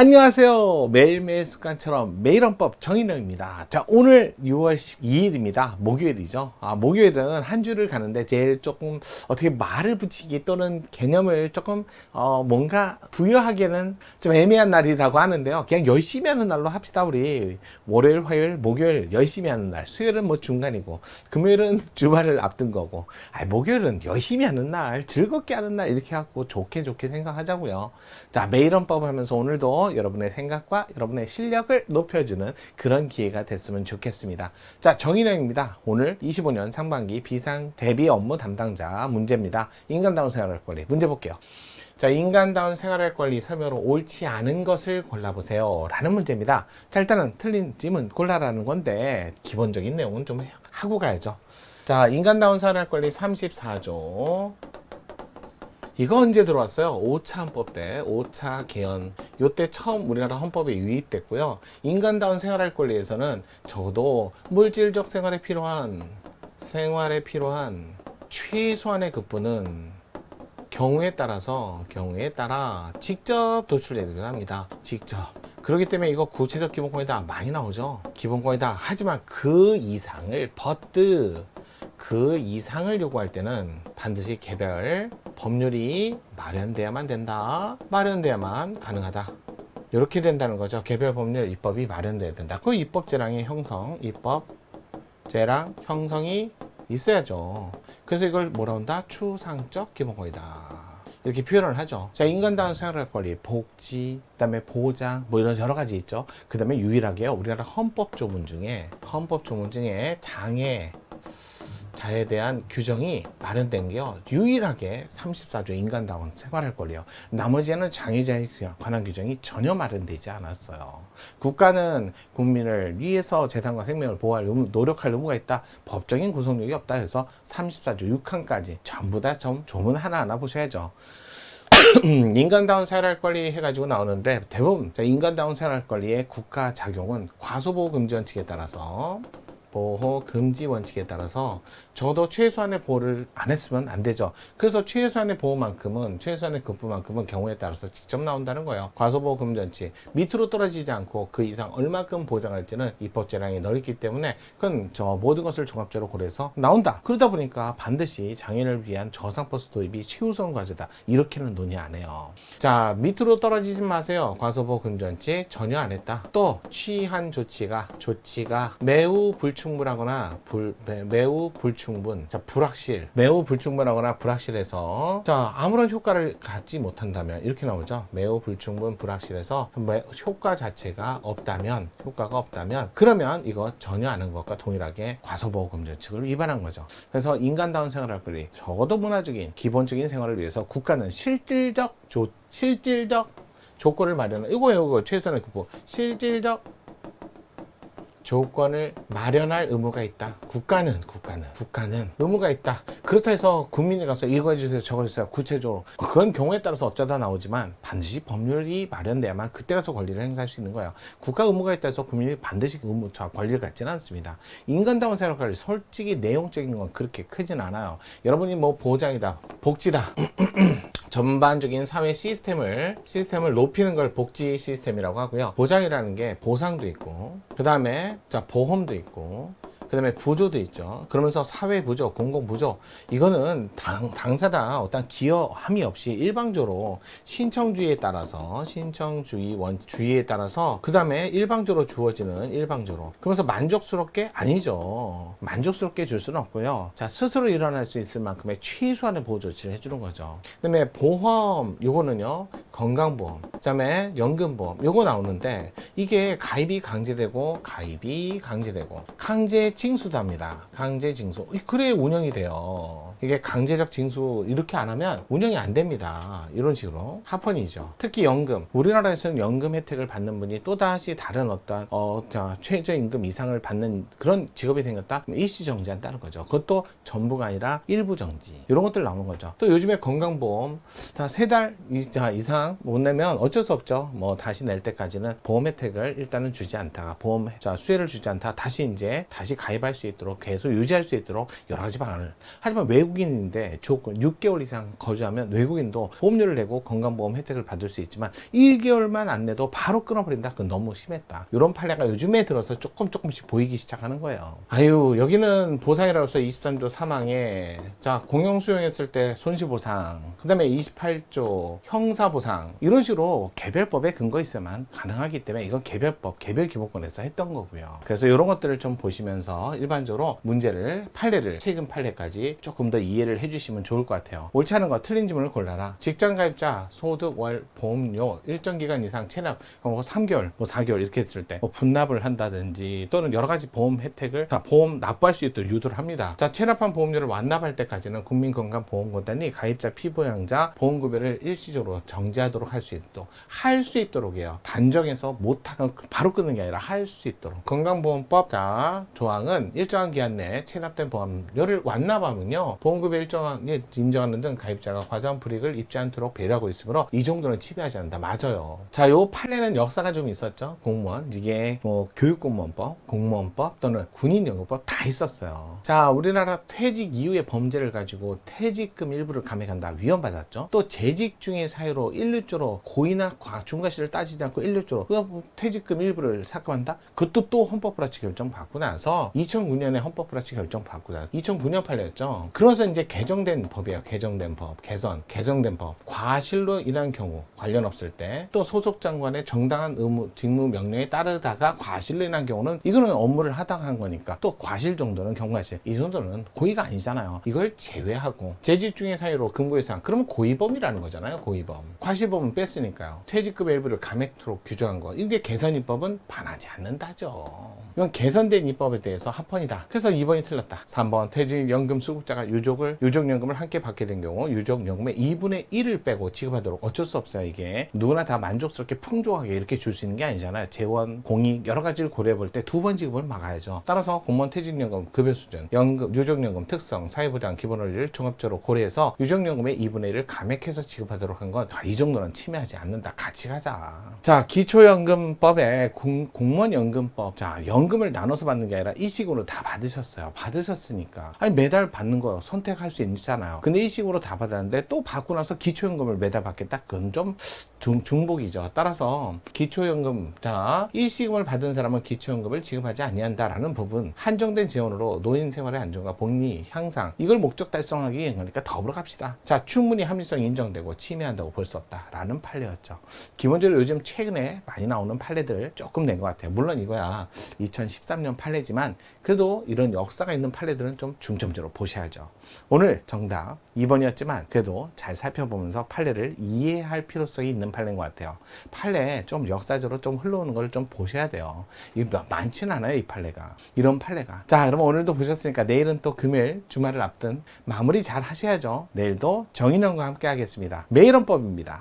안녕하세요. 매일매일 습관처럼 매일헌법 정인영입니다. 자, 오늘 6월 12일입니다. 목요일이죠. 목요일은 한 주를 가는데 제일 조금 어떻게 말을 붙이기 또는 개념을 조금 뭔가 부여하기에는 좀 애매한 날이라고 하는데요. 그냥 열심히 하는 날로 합시다. 우리 월요일, 화요일, 목요일 열심히 하는 날, 수요일은 뭐 중간이고, 금요일은 주말을 앞둔 거고, 목요일은 열심히 하는 날, 즐겁게 하는 날 이렇게 하고 좋게 생각하자고요. 자, 매일헌법 하면서 오늘도 여러분의 생각과 여러분의 실력을 높여주는 그런 기회가 됐으면 좋겠습니다. 자, 정인영입니다. 오늘 25년 상반기 비상 대비 업무 담당자 문제입니다. 인간다운 생활할 권리 문제 볼게요. 자, 인간다운 생활할 권리 설명으로 옳지 않은 것을 골라보세요 라는 문제입니다. 자, 일단은 틀린 질문 골라라는 건데 기본적인 내용은 좀 하고 가야죠. 자, 인간다운 생활할 권리 34조 이거 언제 들어왔어요? 5차 헌법 때, 5차 개헌. 요때 처음 우리나라 헌법에 유입됐고요. 인간다운 생활할 권리에서는 적어도 물질적 생활에 필요한 최소한의 급부는 경우에 따라 직접 도출되기도 합니다. 직접. 그렇기 때문에 이거 구체적 기본권이다 많이 나오죠. 기본권이다. 하지만 그 이상을 요구할 때는 반드시 개별 법률이 마련돼야만 된다. 마련돼야만 가능하다. 이렇게 된다는 거죠. 개별 법률 입법이 마련돼야 된다. 그 입법제랑의 입법제랑 형성이 있어야죠. 그래서 이걸 뭐라 한다? 추상적 기본권이다. 이렇게 표현을 하죠. 자, 인간다운 생활할 권리, 복지, 그다음에 보장, 뭐 이런 여러 가지 있죠. 그다음에 유일하게요. 우리나라 헌법 조문 중에 자에 대한 규정이 마련된 게요. 유일하게 34조 인간다운 생활할 권리요. 나머지에는 장애자에 관한 규정이 전혀 마련되지 않았어요. 국가는 국민을 위해서 재산과 생명을 보호할 노력할 의무가 있다. 법적인 구속력이 없다 해서 34조 6항까지 전부 다 조문 하나하나 보셔야죠. 인간다운 생활할 권리 해가지고 나오는데 대부분 인간다운 생활할 권리의 국가 작용은 과소보호 금지 원칙에 따라서 저도 최소한의 보호를 안 했으면 안 되죠. 그래서 최소한의 급부만큼은 경우에 따라서 직접 나온다는 거예요. 과소보호 금지 원칙 밑으로 떨어지지 않고 그 이상 얼마큼 보장할지는 입법재량이 넓기 때문에 그건 모든 것을 종합적으로 고려해서 나온다. 그러다 보니까 반드시 장애인을 위한 저상버스 도입이 최우선 과제다. 이렇게는 논의 안 해요. 자, 밑으로 떨어지지 마세요. 과소보호 금지 원칙 전혀 안 했다. 또 취한 조치가 매우 불충분하거나 매우 불확실해서 아무런 효과를 갖지 못한다면 이렇게 나오죠. 매우 불충분 불확실해서 효과가 없다면 그러면 이거 전혀 안 한 것과 동일하게 과소보호 금지 원칙을 위반한 거죠. 그래서 인간다운 생활할 권리, 적어도 문화적인 기본적인 생활을 위해서 국가는 실질적 조건을 마련한 이거 최소한의 급부 실질적 조건을 마련할 의무가 있다. 국가는 의무가 있다. 그렇다 해서 국민이 가서 이거 해주세요 저거 해주세요 구체적으로 그건 경우에 따라서 어쩌다 나오지만 반드시 법률이 마련돼야만 그때 가서 권리를 행사할 수 있는 거예요. 국가 의무가 있다 해서 국민이 반드시 권리를 갖지는 않습니다. 인간다운 생활 권리 솔직히 내용적인 건 그렇게 크진 않아요. 여러분이 뭐 보장이다 복지다 전반적인 사회 시스템을 높이는 걸 복지 시스템이라고 하고요. 보장이라는 게 보상도 있고, 그 다음에 보험도 있고, 그 다음에 부조도 있죠. 그러면서 사회부조, 공공부조 이거는 당사다 어떤 기여함이 없이 일방적으로 신청주의에 따라서 그 다음에 일방적으로 주어지는 그러면서 만족스럽게 줄 수는 없고요. 자, 스스로 일어날 수 있을 만큼의 최소한의 보호 조치를 해주는 거죠. 그 다음에 보험 요거는요, 건강보험, 그 다음에 연금보험 요거 나오는데 이게 가입이 강제되고 강제 징수도 합니다. 강제 징수. 그래 운영이 돼요. 이게 강제적 징수 이렇게 안 하면 운영이 안 됩니다. 이런 식으로 합헌이죠. 특히 연금. 우리나라에서는 연금 혜택을 받는 분이 또다시 다른 어떤 최저임금 이상을 받는 그런 직업이 생겼다? 일시정지한다는 거죠. 그것도 전부가 아니라 일부 정지. 이런 것들 나오는 거죠. 또 요즘에 건강보험 3달 이상 못 내면 어쩔 수 없죠. 다시 낼 때까지는 보험 혜택을 일단은 주지 않다가 수혜를 주지 않다가 다시 가입할 수 있도록 계속 유지할 수 있도록 여러 가지 방안을. 하지만 외국인인데 조건 6개월 이상 거주하면 외국인도 보험료를 내고 건강보험 혜택을 받을 수 있지만 1개월만 안 내도 바로 끊어버린다. 그건 너무 심했다. 이런 판례가 요즘에 들어서 조금씩 보이기 시작하는 거예요. 아유, 여기는 보상이라고서 23조 사망에, 자, 공영 수용했을 때 손실보상, 그 다음에 28조 형사보상, 이런 식으로 개별법에 근거 있어야만 가능하기 때문에 이건 개별법, 개별기본권에서 했던 거고요. 그래서 이런 것들을 좀 보시면서 일반적으로 문제를, 판례를, 최근 판례까지 조금 더 이해를 해주시면 좋을 것 같아요. 옳지 않은 거, 틀린 질문을 골라라. 직장가입자 소득 월 보험료 일정 기간 이상 체납, 3개월, 4개월 이렇게 했을 때 분납을 한다든지 또는 여러 가지 보험 혜택을, 보험 납부할 수 있도록 유도를 합니다. 자, 체납한 보험료를 완납할 때까지는 국민건강보험공단이 가입자 피부양자 보험급여를 일시적으로 정지하도록 할 수 있도록이에요. 단정해서 못하면 바로 끊는 게 아니라 할 수 있도록. 건강보험법, 자, 조항은 일정한 기한 내에 체납된 보험료를 완납하면요, 보험급여 일정하게 인정하는 등 가입자가 과도한 불이익을 입지 않도록 배려하고 있으므로 이 정도는 침해하지 않는다. 맞아요. 자, 요 판례는 역사가 좀 있었죠. 공무원, 이게 뭐 교육공무원법, 공무원법 또는 군인연금법 다 있었어요. 자, 우리나라 퇴직 이후의 범죄를 가지고 퇴직금 일부를 감액한다. 위헌받았죠. 또 재직 중의 사유로 1류조로 고의나 중과실을 따지지 않고 1류조로 퇴직금 일부를 삭감한다. 그것도 또 헌법불합치 결정 받고 나서 2009년에 헌법불합치 결정 받고 나서 2009년 판례였죠. 그래서 이제 개정된 법이에요. 개정된 법, 개정된 법. 과실로 인한 경우 관련 없을 때, 또 소속 장관의 정당한 의무, 직무 명령에 따르다가 과실로 인한 경우는 이거는 업무를 하다한 거니까 또 과실 정도는 경과실, 이 정도는 고의가 아니잖아요. 이걸 제외하고 재직 중의 사유로 금고 이상, 그러면 고의범이라는 거잖아요. 고의범. 과실범은 뺐으니까요. 퇴직금 일부를 감액토록 규정한 거, 이게 개선 입법은 반하지 않는다죠. 이건 개선된 입법에 대해서 합헌이다. 그래서 2번이 틀렸다. 3번 퇴직연금 수급자가 유족연금을 함께 받게 된 경우 유족연금의 2분의 1을 빼고 지급하도록. 어쩔 수 없어요. 이게 누구나 다 만족스럽게 풍족하게 이렇게 줄 수 있는 게 아니잖아요. 재원, 공익 여러 가지를 고려해 볼 때 2번 지급을 막아야죠. 따라서 공무원 퇴직연금 급여 수준, 연금, 유족연금 특성, 사회보장 기본 원리를 종합적으로 고려해서 유족연금의 2분의 1을 감액해서 지급하도록 한 건 이 정도는 침해하지 않는다. 같이 가자. 자, 기초연금법에 공무원연금법, 자, 연금을 나눠서 받는 게 아니라 일식으로 다 받으셨어요. 받으셨으니까 아니 매달 받는 거 선택할 수 있잖아요. 근데 일식으로 다 받았는데 또 받고 나서 기초연금을 매달 받겠다? 그건 좀 중복이죠. 따라서 기초연금, 자, 일시금을 받은 사람은 기초연금을 지급하지 아니한다라는 부분, 한정된 지원으로 노인 생활의 안정과 복리 향상, 이걸 목적 달성하기 위한 거니까 더불어 갑시다. 자, 충분히 합리성이 인정되고 침해한다고 볼 수 없다라는 판례였죠. 기본적으로 요즘 최근에 많이 나오는 판례들 조금 낸 것 같아요. 물론 이거야 2013년 판례지만 그래도 이런 역사가 있는 판례들은 좀 중점적으로 보셔야죠. 오늘 정답 2번이었지만 그래도 잘 살펴보면서 판례를 이해할 필요성이 있는 판례인 것 같아요. 판례 좀 역사적으로 좀 흘러오는 걸 좀 보셔야 돼요. 이게 많지는 않아요, 이 판례가. 이런 판례가. 자, 그럼 오늘도 보셨으니까 내일은 또 금요일 주말을 앞둔 마무리 잘 하셔야죠. 내일도 정인영과 함께 하겠습니다. 매일헌법입니다.